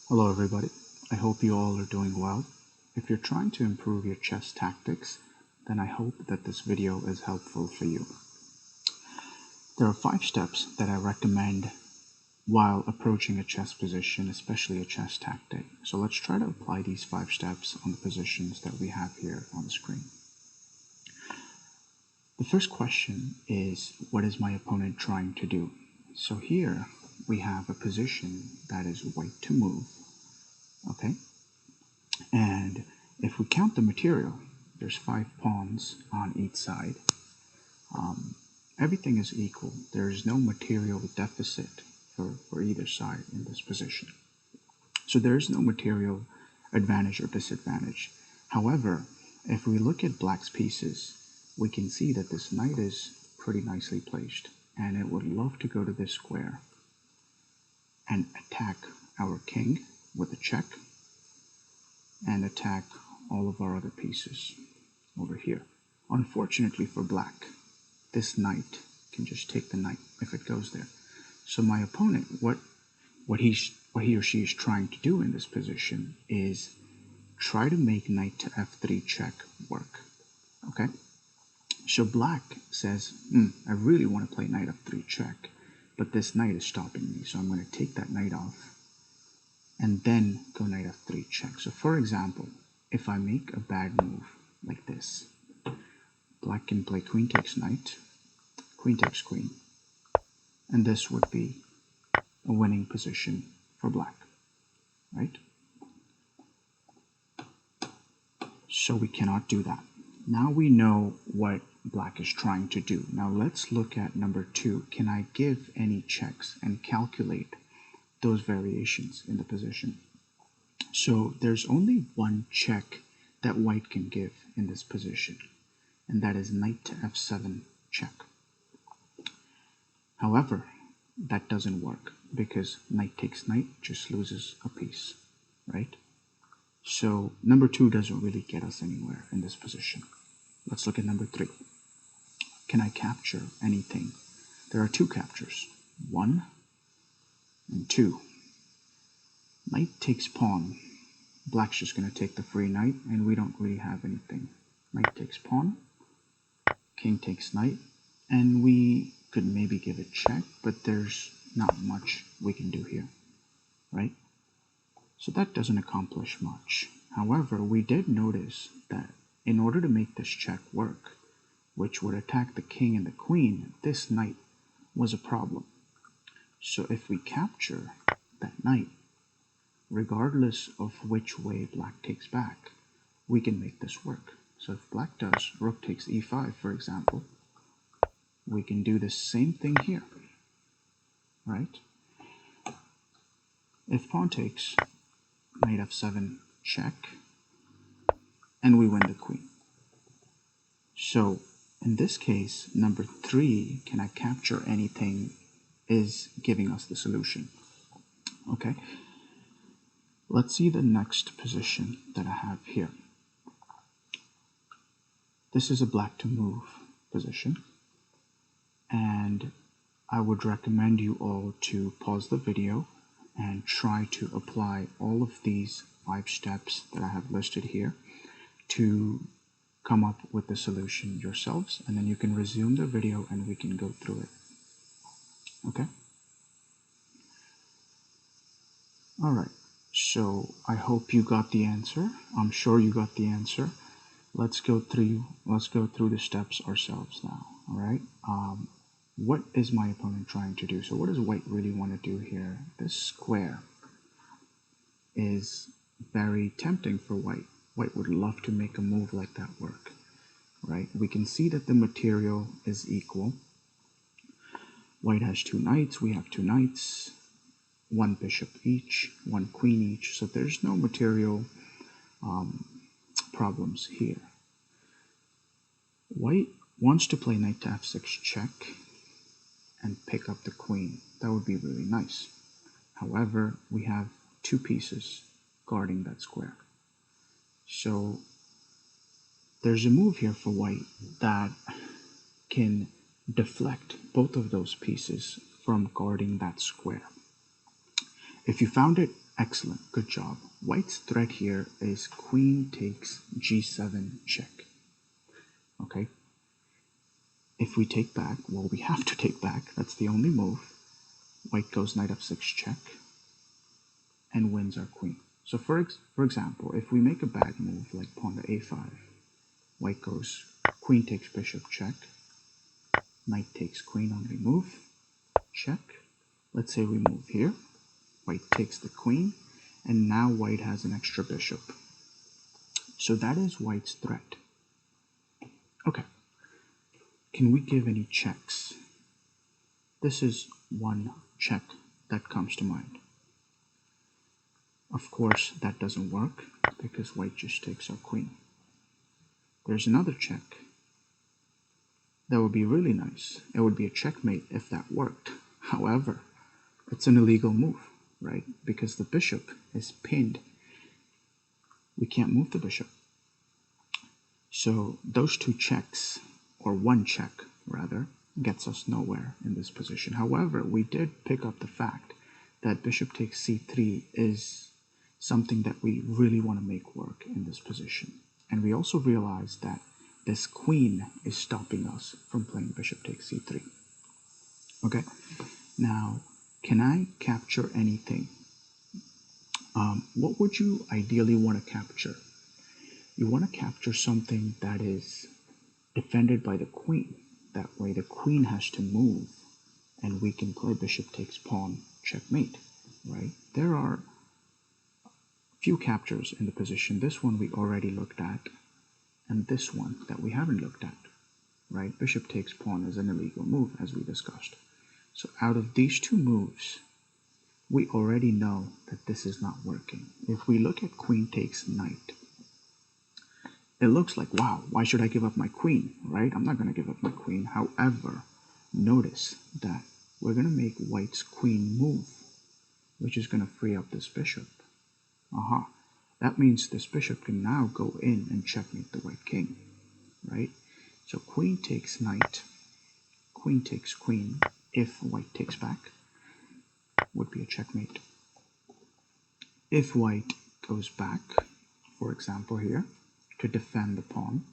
Hello everybody, I hope you all are doing well. If you're trying to improve your chess tactics, then I hope that this video is helpful for you. There are 5 steps that I recommend while approaching a chess position, especially a chess tactic. So let's try to apply these 5 steps on the positions that we have here on the screen. The first question is, what is my opponent trying to do? So here we have a position that is white to move, okay? And if we count the material, there's 5 pawns on each side. Everything is equal. There is no material deficit for either side in this position. So there is no material advantage or disadvantage. However, if we look at black's pieces, we can see that this knight is pretty nicely placed, and it would love to go to this square and attack our king with a check and attack all of our other pieces over here. Unfortunately for black, this knight can just take the knight if it goes there. So my opponent, what he or she is trying to do in this position is try to make knight to f3 check work. Okay? So black says, I really want to play knight f3 check, but this knight is stopping me, so I'm going to take that knight off and then go knight f3 check. So for example, if I make a bad move like this, black can play queen takes knight, queen takes queen, and this would be a winning position for black, right? So we cannot do that. Now we know what black is trying to do. Now let's look at number 2. Can I give any checks and calculate those variations in the position? So there's only one check that white can give in this position, and that is knight to f7 check. However, that doesn't work because knight takes knight just loses a piece, right? So number 2 doesn't really get us anywhere in this position. Let's look at number 3. Can I capture anything? There are 2 captures, 1 and 2. Knight takes pawn. Black's just going to take the free knight, and we don't really have anything. Knight takes pawn, king takes knight, and we could maybe give a check, but there's not much we can do here, right? So that doesn't accomplish much. However, we did notice that in order to make this check work, which would attack the king and the queen, this knight was a problem. So if we capture that knight, regardless of which way black takes back, we can make this work. So if black does rook takes e5, for example, we can do the same thing here, right? If pawn takes, knight f7 check, and we win the queen. So in this case, number 3, can I capture anything, is giving us the solution. Okay, let's see the next position that I have here. This is a black to move position, and I would recommend you all to pause the video and try to apply all of these 5 steps that I have listed here to come up with the solution yourselves, and then you can resume the video and we can go through it. Okay? Alright, so I hope you got the answer. I'm sure you got the answer. Let's go through the steps ourselves now. Alright? What is my opponent trying to do? So what does white really want to do here? This square is very tempting for white. White would love to make a move like that work, right? We can see that the material is equal. White has 2 knights, we have 2 knights, 1 bishop each, 1 queen each, so there's no material problems here. White wants to play knight to f6 check and pick up the queen. That would be really nice. However, we have 2 pieces guarding that square. So there's a move here for white that can deflect both of those pieces from guarding that square. If you found it Excellent, good job. White's threat here is queen takes g7 check. Okay? If we take back, well, we have to take back. That's the only move. White goes knight f6 check and wins our queen. So for example, if we make a bad move like pawn to a5, white goes queen takes bishop check, knight takes queen on remove, check. Let's say we move here, white takes the queen, and now white has an extra bishop. So that is white's threat. Okay, can we give any checks? This is one check that comes to mind. Of course, that doesn't work because white just takes our queen. There's another check. That would be really nice. It would be a checkmate if that worked. However, it's an illegal move, right? Because the bishop is pinned. We can't move the bishop. So those two checks, or one check rather, gets us nowhere in this position. However, we did pick up the fact that bishop takes c3 is something that we really want to make work in this position. And we also realize that this queen is stopping us from playing bishop takes c3. Okay, now can I capture anything? What would you ideally want to capture? You want to capture something that is defended by the queen. That way the queen has to move and we can play bishop takes pawn checkmate, right? There are few captures in the position. This one we already looked at, and this one that we haven't looked at, right? Bishop takes pawn is an illegal move, as we discussed. So out of these two moves, we already know that this is not working. If we look at queen takes knight, it looks like, wow, why should I give up my queen, right? I'm not going to give up my queen. However, notice that we're going to make white's queen move, which is going to free up this bishop. Aha. That means this bishop can now go in and checkmate the white king, right? So queen takes knight, queen takes queen, if white takes back, would be a checkmate. If white goes back, for example here, to defend the pawn,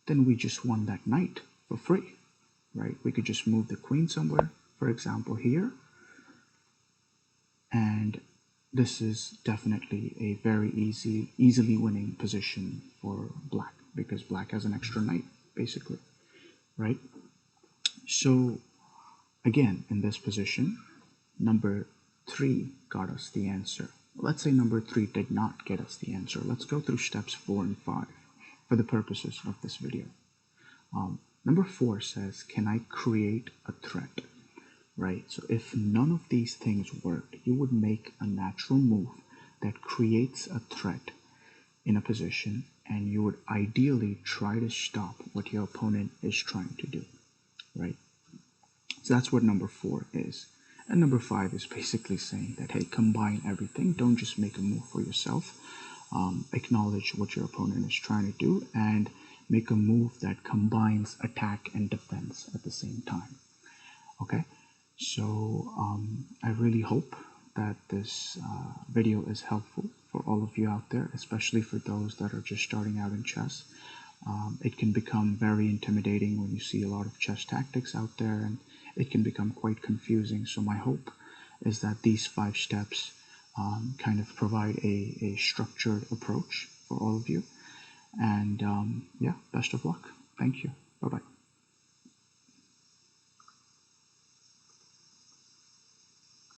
then we just won that knight for free, right? We could just move the queen somewhere, for example here, and this is definitely a very easily winning position for black, because black has an extra knight, basically, right? So again, in this position, number 3 got us the answer. Let's say number 3 did not get us the answer. Let's go through steps 4 and 5 for the purposes of this video. Number 4 says, can I create a threat? Right, so if none of these things worked, you would make a natural move that creates a threat in a position, and you would ideally try to stop what your opponent is trying to do, right? So that's what number 4 is. And number 5 is basically saying that, hey, combine everything. Don't just make a move for yourself. Acknowledge what your opponent is trying to do and make a move that combines attack and defense at the same time. Okay? So I really hope that this video is helpful for all of you out there, especially for those that are just starting out in chess. It can become very intimidating when you see a lot of chess tactics out there, and it can become quite confusing. So my hope is that these 5 steps kind of provide a structured approach for all of you. And yeah, best of luck. Thank you. Bye-bye.